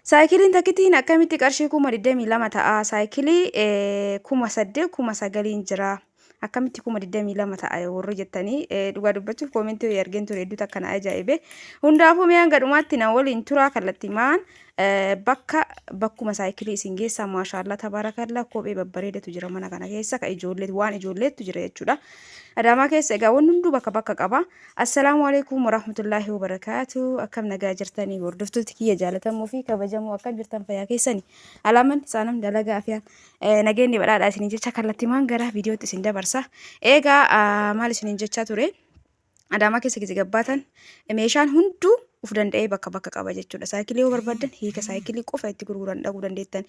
Saayikiliin takkitiin akkamitti qarshii 22,000 ta'a? Saayikilii 8,000 9,000 jira. Akkamitti 22,000 ta'a warri jettanii dhugaa dubbachuuf koomentii argeen ture hedduutu akkana ajaa'ibe. Hundaafuu mi'aan gadhumaatti na waliin turaa kallattimaan bakkuma saayikilii isin geessaa maashaallah tabaarakallaa kophee babbareedatu jira mana kana keessa ka ijoollee waan ijoolleetu jira jechuudha. Adaamaa keessa egaa wanni hunduu bakka qaba. Assalaamu alaikum warahmatullaahi wabarakaatu. Akkam nagaa jirtanii hordoftoota kiyya jaalatamuu fi kabajamoo akkam jirtan fayyaa keessanii. Alaaman isaanam dalagaa afiyaan nageenyi badhaadhaa isin jecha kallattimaan gara viidiyootti isin dabarsa. Egaa maal isin jechaa ture? Adaamaa keessa gizee gabbaatan meeshaan hunduu uf danda'ee bakka qaba jechuudha. Saayikilii yoo barbaadan hiika saayikilii qofa itti gurguran dhaquu dandeettan.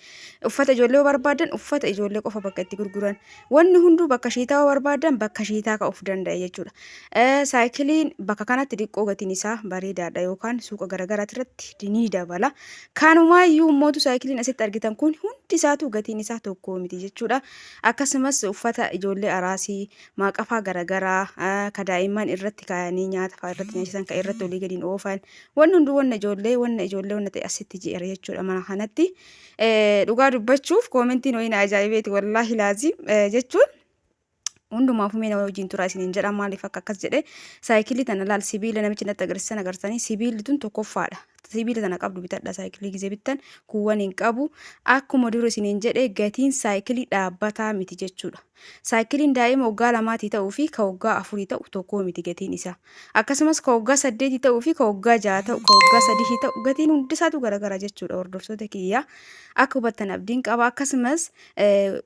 Uffata ijoollee yoo barbaadan uffata ijoollee qofa bakka itti gurguran. Wanni hunduu bakka shiitaa yoo barbaadan bakka shiitaa ka uf danda'e jechuudha. Saayikiliin bakka kanatti diqqoo gatiin isaa bareedaadha yookaan suuqa garagaraatti irratti ni dabala. Kanumaayyuu ummootu saayikiliin asitti argitan kun hundi isaatu gatiin isaa tokko miti jechuudha. Akkasumas uffata ijoollee araasii maaqafaa garagaraa ka daa'imman irratti kaayanii nyaata fa'aa irratti nyaachisaan ka irratti olii gadiin oofan. Wanni hunduu wanna ijoollee ta'e asitti jira jechuudha mana kanatti. Dhugaa dubbachuuf koomentiin wayina ajaa'ibeeti wallaahi laazim jechuun hundumaafuu mee nama wajjin turaa isiniin jedha maaliif akkas jedhe saayikilii tana laal sibiila namichi natti agarsiisan agartanii sibiilli tun tokkoffaadha. Sibiila tana qabdu bitadha saayikilii gizee bittan kuuwwan hin qabu. Akkuma dura isiniin jedhe gatiin saayikilii dhaabbataa miti jechuudha. Saayikiliin daa'ima waggaa 2 ta'uu fi ka waggaa 4 ta'u tokko miti gatiin isaa. Akkasumas ka waggaa 8 ta'uu fi ka waggaa 6 ta'u ka waggaa 3 ta'u gatiin hundisaatu garagara jechuudha hordoftoota kiyya. Akka hubattan abdiin qaba. Akkasumas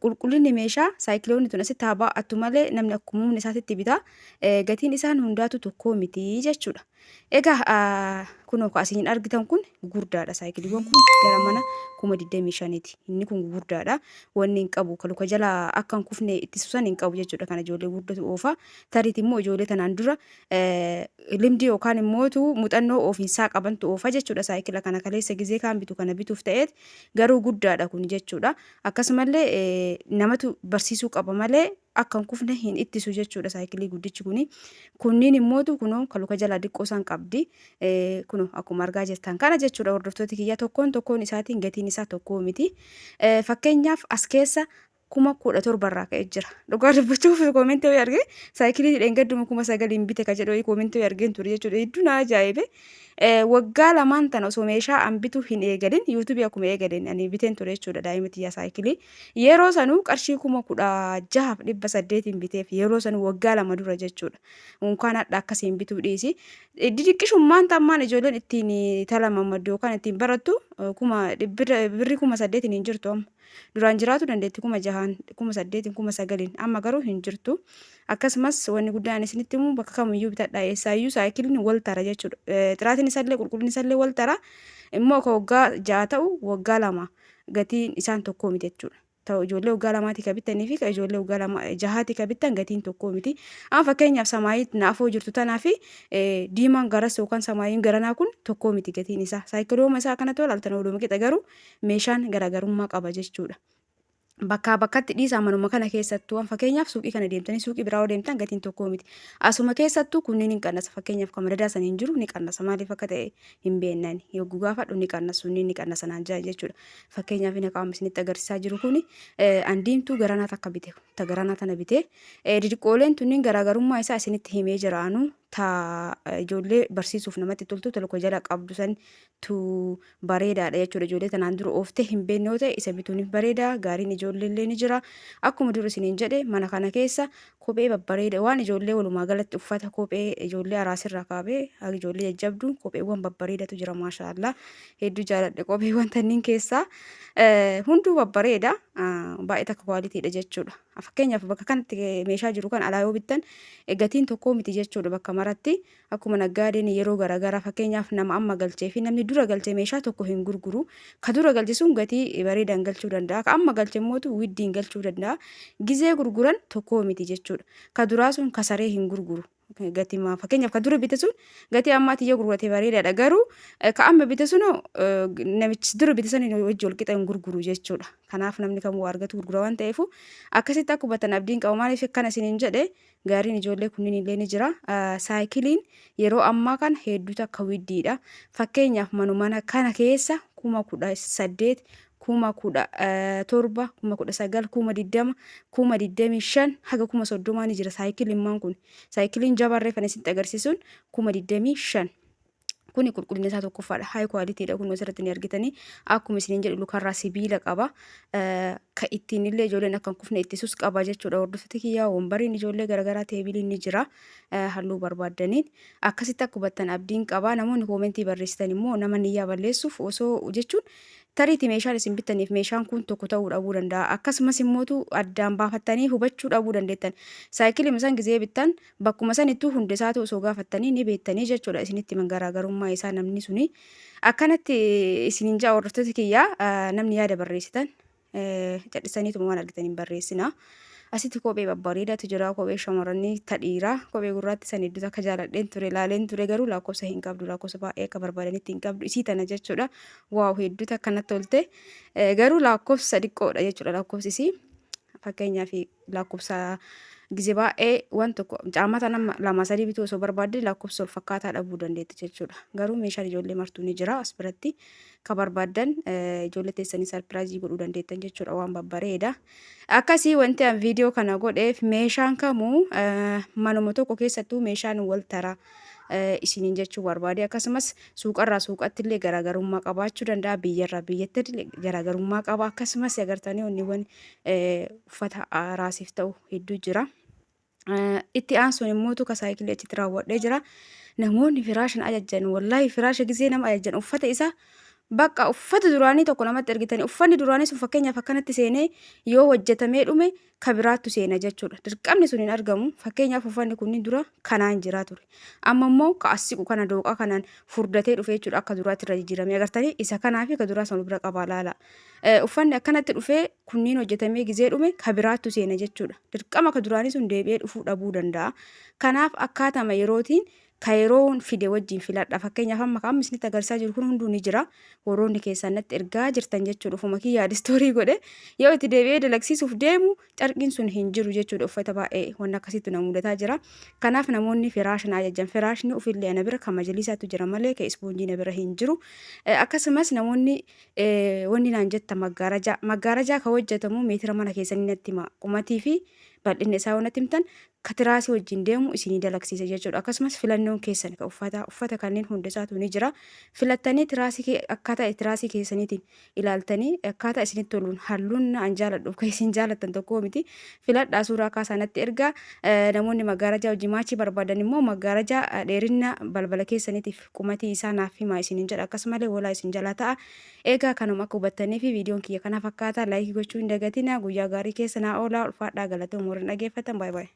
qulqullinni meeshaa saayikiloonni tun asitti haa baa'attu malee namni akkuma humna isaatitti bita. Gatiin isaan hundaatu tokko miti jechuudha. Egaa kunoo asiin argitan kun gurguddaadha saayikiliiwwan kun gara mana 25,000ti. Inni kun gurguddaadha. Wanni hin qabu kan luka jala akka hin kufne ittisuusan hin qabu jechuudha kana ijoollee guddatu oofa. Tariitii immoo ijoollee tanaan dura limdii yookaan immoo muuxannoo ofiisaa qabantu oofa jechuudha saayikila kana kaleessa gizee kaan bitu kana bituuf ta'eet garuu guddaadha kun jechuudha. Akkasumallee namatu barsiisuu qaba malee akka hin kufne hin ittisu jechuudha saayikilii guddichi kuni. Kunniin immoo kunoo kan luka jala diqqoo isaan qabdi. Kunoo akkuma argaa jirtan kana jechuudha hordoftoota kiyya tokkoon isaatiin gatiin isaa tokko miti. Fakkeenyaaf as keessa 17,000 irraa ka'ee jira. Dhugaa dubbachuuf koomentii wayii argee saayikilii dheengadduma 9,000 bite ka jedhu koomentii wayii argeen ture jechuudha. Hedduu na ajaa'ibe. Waggaa 2 tana osoo meeshaa an bitu hin eegalin yuutuubii akkuma eegalin ani biteen ture jechuudha daa'imti yaa saayikilii. Yeroo sanuu qarshii 16,800 biteef yeroo sanuu waggaa 2 dura jechuudha. Unkaan hadha akkasiin bituu dhiisi. Didiqqishummaan tammaan ijoolleen ittiin talamamaddu yookaan ittiin barattu birri 8,000 hin jirtu amma. Duraan jiraatu dandeetti 6,000 8,000 9,000 amma garuu hin jirtu. Akkasumas wanni guddaan isinitti immoo bakka kamiyyuu bitadhaa eessaayyuu saayikiliin wal tara jechuudha. Xiraatiin isaallee qulqullinni isaallee wal tara. Immoo ka waggaa 6 ta'u waggaa 2 gatiin isaan tokko miti jechuudha. Ta'u ijoollee waggaa 2 ka bittanii fi ka ijoollee waggaa 6 ka bittan gatiin tokko miti. Amma fakkeenyaaf samaayiin naafoo jirtu tanaa fi diimaan garas yookaan samaayiin garanaa kun tokko miti gatiin isaa. Saayikilooma isaa kana tola altana walumaa qixa garuu meeshaan garaagarummaa qaba jechuudha. Bakkaa bakkatti dhiisaa manuma kana keessattuu fakkeenyaaf suuqii kana deemtanii suuqii biraa yoo deemtan gatiin tokko miti. Asuma keessattuu kunniin hin qannasa fakkeenyaaf kan madadaa sanii hin jiru ni qannasa maaliif akka ta'e hin beeknani yogguu gaafadhu ni qannasu ni qannasa naan jaa jechuudha. Fakkeenyaaf inni qaama isinitti agarsiisaa jiru kuni andiimtuu garanaa takka bite garanaa tana bite didiqqooleen tunniin garaagarummaa isaa isinitti himee jiraanu ijoollee barsiisuuf namatti toltu tokko jala qabdu san tu bareedaadha jechuudha. Ijoollee tanaan dura ooftee hin beekne yoo ta'e isa bituun bareeda gaariin ijoollee illee ni jira. Akkuma dura isiniin jedhe mana kana keessa kophee babbareeda waan ijoollee walumaa galatti uffata kophee ijoollee araasirraa kaabee ijoollee jajjabduu kopheewwan babbareedatu jira maashaallah. Hedduu jaaladhe kopheewwan tanniin keessaa hunduu babbareeda baay'ee takka kwaalitiidha jechuudha. Fakkeenyaaf bakka kanatti meeshaa jiru kan alaa yoo bittan gatiin tokko miti jechuudha bakka maratti akkuma naggaadeen yeroo garaagaraa fakkeenyaaf nama amma galchee fi namni dura galchee meeshaa tokko hin gurguru. Ka dura galche sun gatii bareedaan galchuu danda'a. Ka amma galche immoo widdiin galchuu danda'a. Gizee gurguran tokko miti jechuudha. Ka duraa sun kasaree hin gurguru. Gatii maa fakkeenyaaf kan dura bite sun gatii ammaatti yoo gurgurate bareedaadha. Garuu kan amma bite sun namichi dura bite sun wajji wal qixa hin gurguru jechuudha. Kanaaf namni kamuu argatu gurgura waan ta'eef akkasitti akka hubattan abdiin qaba. Maaliif akkana isiniin jedhe gaariin ijoollee kunniin illee ni jira. Saayikiliin yeroo ammaa kana hedduutu akka widdiidha. Fakkeenyaaf manuma kana keessa 18,000 17,000 19,000 20,000 25,000 haga 30,000 ni jira saayikiliin kun. Saayikiliin jabaarree kan isinitti agarsiisuun 25,000. Kuni qulqullinni isaa tokkoffaadha. High qualityidha kun asirratti ni argitanii. Akkuma isiniin jedhu lukarraa sibiila qaba. Kan ittiin illee ijoolleen akka hin kufne ittisus qaba jechuudha. Hordoftoota kiyyaa wombariin ijoollee garaagaraa teebiliin ni jira. Halluu barbaaddaniin akkasitti akka hubattan abdiin qaba. Namoonni koomentii barreessitan immoo nama niyyaa balleessuuf osoo jechuun tariitii meeshaan isin bittaniif meeshaan kun tokko ta'uu dhabuu danda'a. Akkasumas immootu addaan baafattanii hubachuu dhabuu dandeettan. Saayikilii misaan gizee bittan bakkuma sanittuu hunda isaatu osoo gaafattanii ni beektanii jechuudha. Isinitti garaagarummaa isaa namni suni. Akkanatti isiniin jaa hordoftoota kiyyaa namni yaada barreessitan callisaniituma waan argitaniin barreessina. Asitti kophee babbareedaatu jira. Kophee shamarranii tadhiiraa. Kophee gurraatti san hedduutu akka jaaladheen ture ilaaleen ture garuu lakkoofsa hin qabdu. Lakkoofsa baay'ee akka barbaadanitti hin qabdu. Isii tana jechuudha. Waaw hedduutu akkanatti tolte. Garuu lakkoofsa xiqqoodha jechuudha. Lakkoofsi isii fakkeenyaaf lakkoofsa gizee baay'ee waan tokko caammata nama lama sadii bituu osoo barbaadde lakkoofsa wal fakkaataa dhabuu dandeetti jechuudha. Garuu meeshaan ijoollee martuu ni jira as biratti. Kan barbaaddan ijoollee teessanii sarpiraayizii godhuu dandeettan jechuudha waan babbareeda. Akkasii wanti an viidiyoo kana godheef meeshaan kamuu manuma tokko keessattuu meeshaan wal tara isiniin jechuu barbaade. Akkasumas suuqarraa suuqatti illee garaagarummaa qabaachuu danda'a. Biyyarraa biyyatti illee garaagarummaa qaba. Akkasumas agartanii wanniiwwan uffata raasiif ta'u hedduu jira. Itti aansuun immoo tuka saayikilii achitti raawwadhee jira. Namoonni firaashan ajajjan wallaahi firaasha gizee nama ajajjan uffata isaa bakka uffata duraanii tokko namatti ergitanii uffanni duraanii sun fakkeenyaaf akkanatti seenee yoo hojjetamee dhume kan biraattu seena jechuudha. Dirqamni sun hin argamu. Fakkeenyaaf uffanni kunniin dura kanaan jiraa ture. Amma immoo ka asiqu kana dooqaa kanaan furdatee dhufe jechuudha akka duraatti irra jijjiiramee agartanii isa kanaa fi ka duraa sana bira qabaa laala. Uffanni akkanatti dhufee kunniin hojjetamee gizee dhume ka biraattu seena jechuudha. Dirqama ka duraanii sun deebi'ee dhufuu dhabuu danda'a. Kanaaf akkaatama yerootiin ka yeroon fide wajjin filadha. Fakkeenyaaf amma kan isinitti agarsiisaa jiru kun hunduu ni jira. Warroonni keessaan natti ergaa jirtan jechuudha. Ufuma kiyyaa istoorii godhe yoo itti deebi'ee dalagsiisuuf deemu carqiin sun hin jiru jechuudha. Uffata baay'ee waan akkasitti na mudataa jira. Kanaaf namoonni firaashna ajajjan firaashni ofillee ana bira kan majalisaatu jira malee ka ispoonjii na bira hin jiru. Akkasumas namoonni wanni naan jetta maggaarajaa ka hojjetamu meetira mana keessanii natti hima. Qumatii fi bal'inni isaa wanatti himtan ka tiraasii wajjin deemu isinii dalagsiisa jechuudha. Akkasumas filannoon keessan ka uffata kanneen hunda isaatu ni jira. Filattanii tiraasii akkaataa tiraasii keessaniitiin ilaaltanii akkaataa isinitti toluun halluun an jaaladhuuf kan isin jaalattan tokko miti. Filadhaa suuraa kaasaa natti ergaa. Namoonni maggaarajaa wajjin maachii barbaadan immoo maggaarajaa dheerina balbala keessaniitiif qumatii isaa naaf himaa isiniin jedha. Akkasumallee walaa isin jalaa ta'a. Egaa kanuma akka hubattanii fi viidiyoon kiyya kana fakkaata laayikii gochuu hin dagatina. Guyyaa gaarii keessa naa oolaa ulfaadhaa galatoomaa warreen dhageeffatan baay'ee.